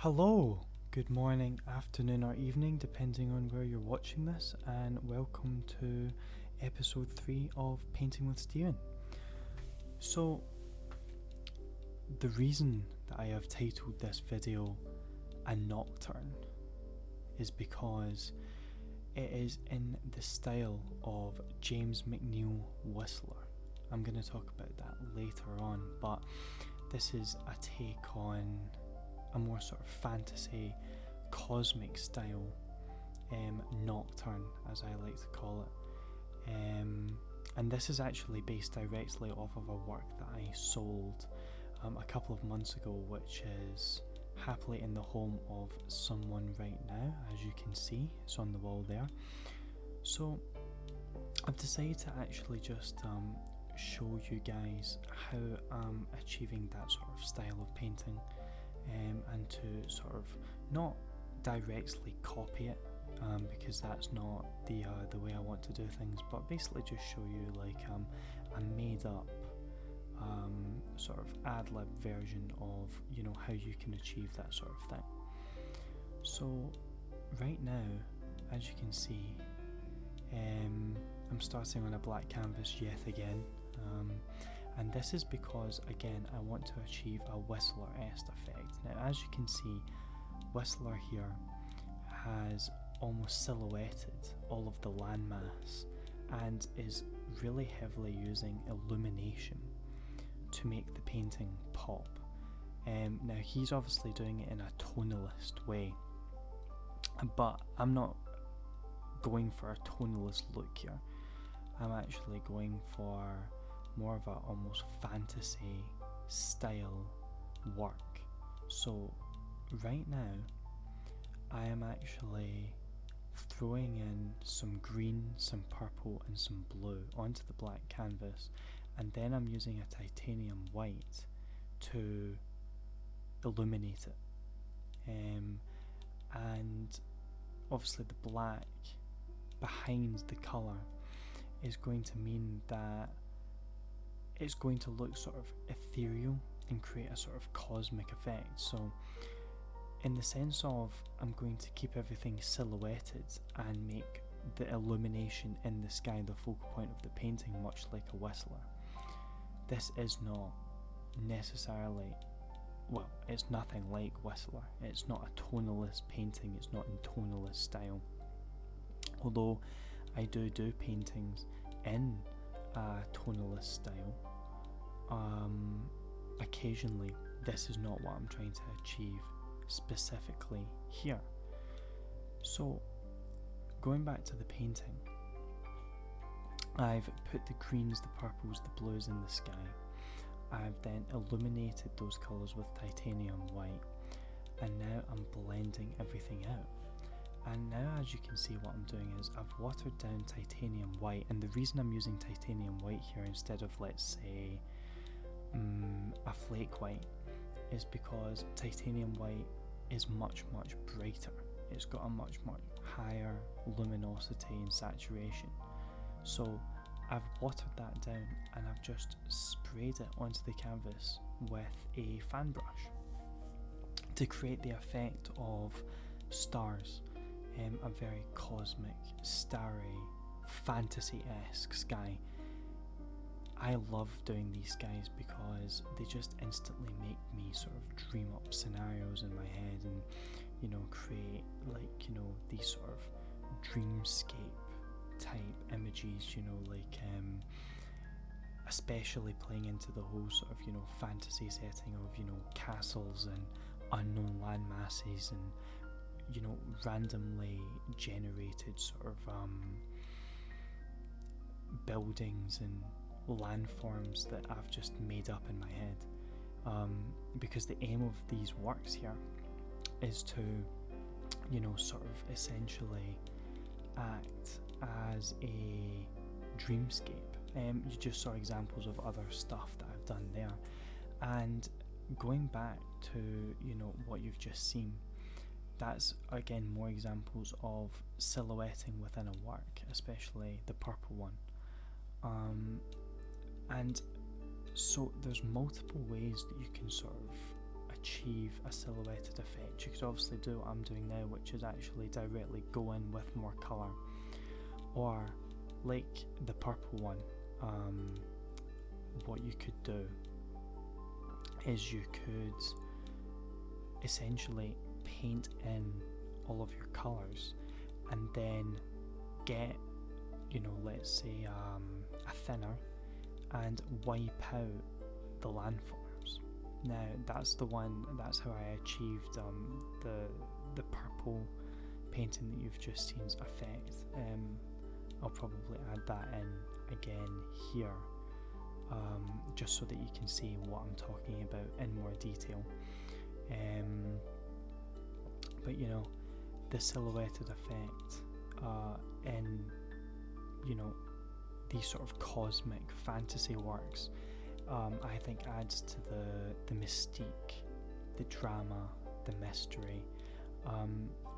Hello, good morning, afternoon, or evening, depending on where you're watching this, and welcome to episode 3 of Painting with Steven. So, the reason that I have titled this video a Nocturne is because it is in the style of James McNeil Whistler. I'm going to talk about that later on, but this is a take on a more sort of fantasy, cosmic style nocturne, as I like to call it. And this is actually based directly off of a work that I sold a couple of months ago, which is happily in the home of someone right now. As you can see, it's on the wall there. So I've decided to actually just show you guys how I'm achieving that sort of style of painting. And to sort of not directly copy it, because that's not the way I want to do things, but basically just show you like a made up sort of ad-lib version of how you can achieve that sort of thing. So right now, as you can see, I'm starting on a black canvas yet again. And this is because, again, I want to achieve a Whistler-esque effect. Now, as you can see, Whistler here has almost silhouetted all of the landmass and is really heavily using illumination to make the painting pop. Now, he's obviously doing it in a tonalist way, but I'm not going for a tonalist look here. I'm actually going for more of a almost fantasy style work. So right now I am actually throwing in some green, some purple and some blue onto the black canvas, and then I'm using a titanium white to illuminate it, and obviously the black behind the colour is going to mean that it's going to look sort of ethereal and create a sort of cosmic effect. So in the sense of, I'm going to keep everything silhouetted and make the illumination in the sky the focal point of the painting, much like a Whistler. This is not necessarily, well, it's nothing like Whistler. It's not a tonalist painting, it's not in tonalist style. Although I do paintings in a tonalist style, occasionally. This is not what I'm trying to achieve specifically here. So going back to the painting, I've put the greens, the purples, the blues in the sky. I've then illuminated those colours with titanium white, and now I'm blending everything out. And now, as you can see, what I'm doing is I've watered down titanium white, and the reason I'm using titanium white here instead of, let's say, a flake white is because titanium white is much brighter. It's got a much higher luminosity and saturation. So I've watered that down and I've just sprayed it onto the canvas with a fan brush to create the effect of stars, a very cosmic, starry, fantasy-esque sky. I love doing these skies because they just instantly make me sort of dream up scenarios in my head and, create these sort of dreamscape type images, especially playing into the whole sort of, fantasy setting of, castles and unknown land masses and, randomly generated sort of buildings and landforms that I've just made up in my head, because the aim of these works here is to sort of essentially act as a dreamscape. You just saw examples of other stuff that I've done there, and going back to what you've just seen, that's again more examples of silhouetting within a work, especially the purple one. And so there's multiple ways that you can sort of achieve a silhouetted effect. You could obviously do what I'm doing now, which is actually directly go in with more colour. Or, like the purple one, what you could do is you could essentially paint in all of your colours and then get, let's say a thinner and wipe out the landforms. Now that's how I achieved the purple painting that you've just seen's effect. I'll probably add that in again here, just so that you can see what I'm talking about in more detail. But the silhouetted effect in these sort of cosmic fantasy works, I think adds to the mystique, the drama, the mystery.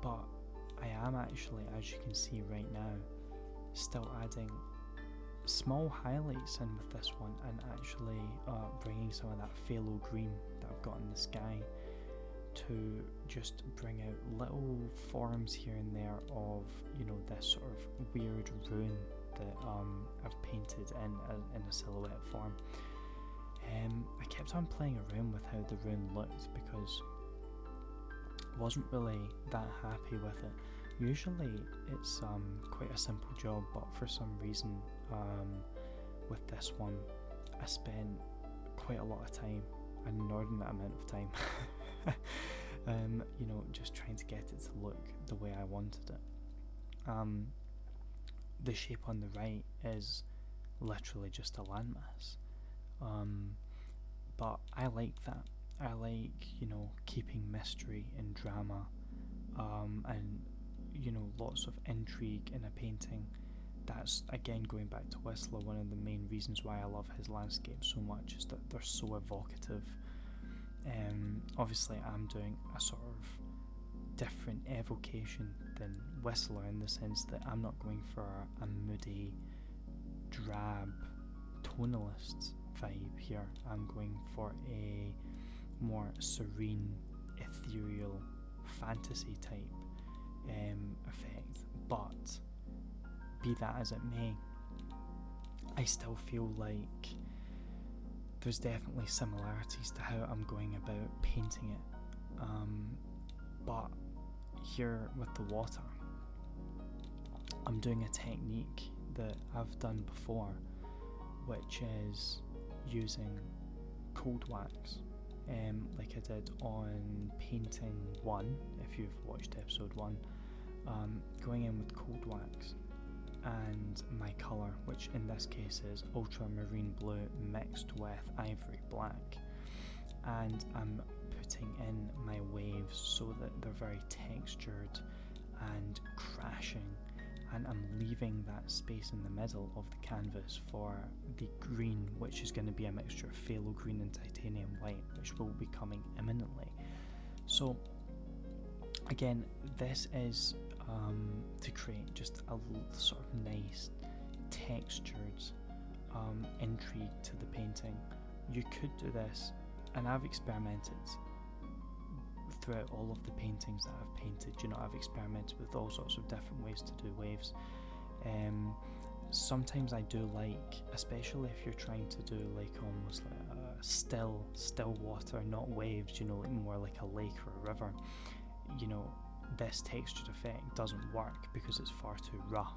But I am actually, as you can see right now, still adding small highlights in with this one, and actually bringing some of that phthalo green that I've got in the sky to just bring out little forms here and there of this sort of weird rune that I've painted in a silhouette form. I kept on playing around with how the rune looked because I wasn't really that happy with it. Usually it's quite a simple job, but for some reason with this one I spent quite a lot of time, an inordinate amount of time just trying to get it to look the way I wanted it. The shape on the right is literally just a landmass, but I like that. I like keeping mystery and drama, and lots of intrigue in a painting. That's again going back to Whistler. One of the main reasons why I love his landscapes so much is that they're so evocative. Obviously I'm doing a sort of different evocation than Whistler in the sense that I'm not going for a moody, drab, tonalist vibe here. I'm going for a more serene, ethereal, fantasy type effect. But be that as it may, I still feel like there's definitely similarities to how I'm going about painting it. But here with the water, I'm doing a technique that I've done before, which is using Coldwax, like I did on painting 1, if you've watched episode 1, going in with Coldwax and my colour, which in this case is Ultramarine Blue mixed with Ivory Black, and I'm putting in my waves so that they're very textured and crashing, and I'm leaving that space in the middle of the canvas for the green, which is going to be a mixture of phthalo green and titanium white, which will be coming imminently. So again, this is to create just a sort of nice textured intrigue to the painting. You could do this, and I've experimented throughout all of the paintings that I've painted. I've experimented with all sorts of different ways to do waves. Sometimes I do like, especially if you're trying to do like almost like a still water, not waves, like more like a lake or a river, this textured effect doesn't work because it's far too rough.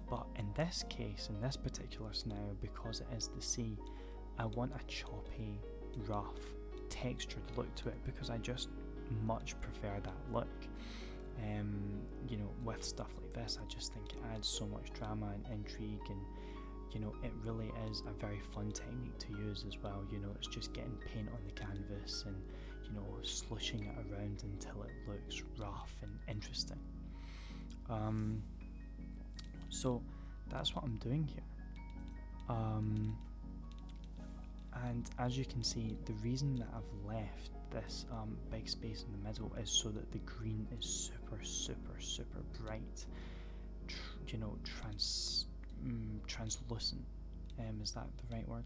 But in this case, in this particular scenario, because it is the sea, I want a choppy, rough, textured look to it, because I just much prefer that look. With stuff like this, I just think it adds so much drama and intrigue, and it really is a very fun technique to use as well. It's just getting paint on the canvas and slushing it around until it looks rough and interesting. So that's what I'm doing here. And as you can see, the reason that I've left this big space in the middle is so that the green is super bright, translucent. Is that the right word?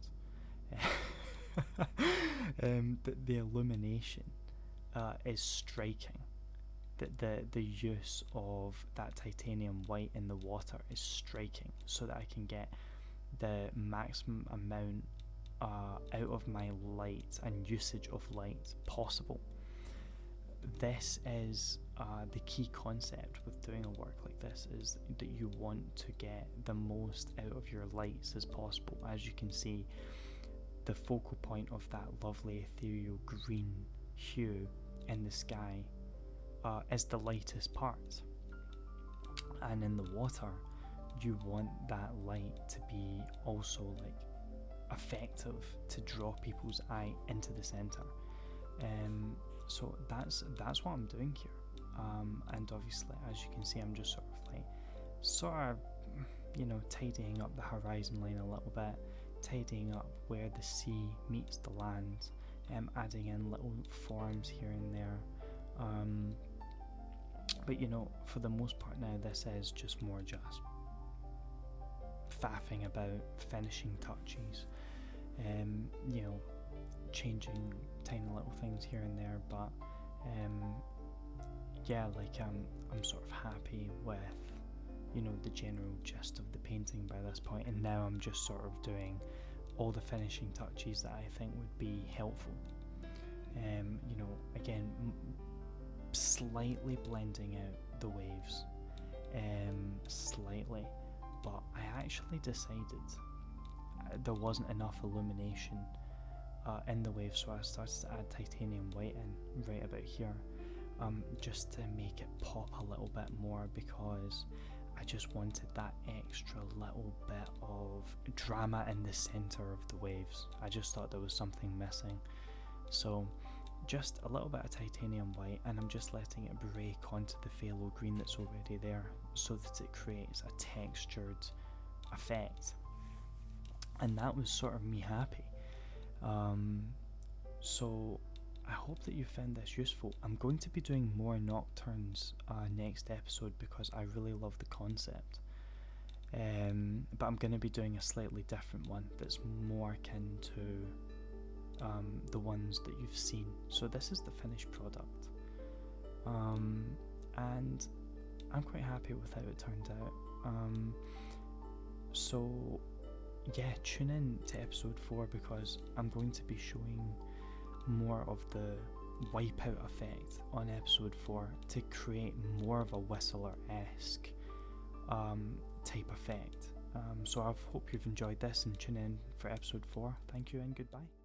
The illumination is striking. The use of that titanium white in the water is striking, so that I can get the maximum amount out of my light and usage of light possible. This is the key concept with doing a work like this, is that you want to get the most out of your lights as possible. As you can see, the focal point of that lovely ethereal green hue in the sky is the lightest part, and in the water you want that light to be also like effective to draw people's eye into the center. So that's what I'm doing here, and obviously, as you can see, I'm just sort of tidying up the horizon line a little bit, tidying up where the sea meets the land, adding in little forms here and there. But for the most part now, this is just more just faffing about, finishing touches, changing tiny little things here and there. But I'm sort of happy with the general gist of the painting by this point, and now I'm just sort of doing all the finishing touches that I think would be helpful. Again, slightly blending out the waves, slightly, but I actually decided there wasn't enough illumination in the waves, so I started to add titanium white in right about here, just to make it pop a little bit more, because I just wanted that extra little bit of drama in the center of the waves. I just thought there was something missing. So just a little bit of titanium white, and I'm just letting it break onto the phthalo green that's already there, so that it creates a textured effect. And that was sort of me happy. So I hope that you found this useful. I'm going to be doing more Nocturnes next episode, because I really love the concept. But I'm going to be doing a slightly different one that's more akin to the ones that you've seen. So this is the finished product, and I'm quite happy with how it turned out. So yeah, tune in to episode 4, because I'm going to be showing more of the wipeout effect on episode 4 to create more of a Whistler-esque type effect. So I hope you've enjoyed this, and tune in for episode 4. Thank you and goodbye.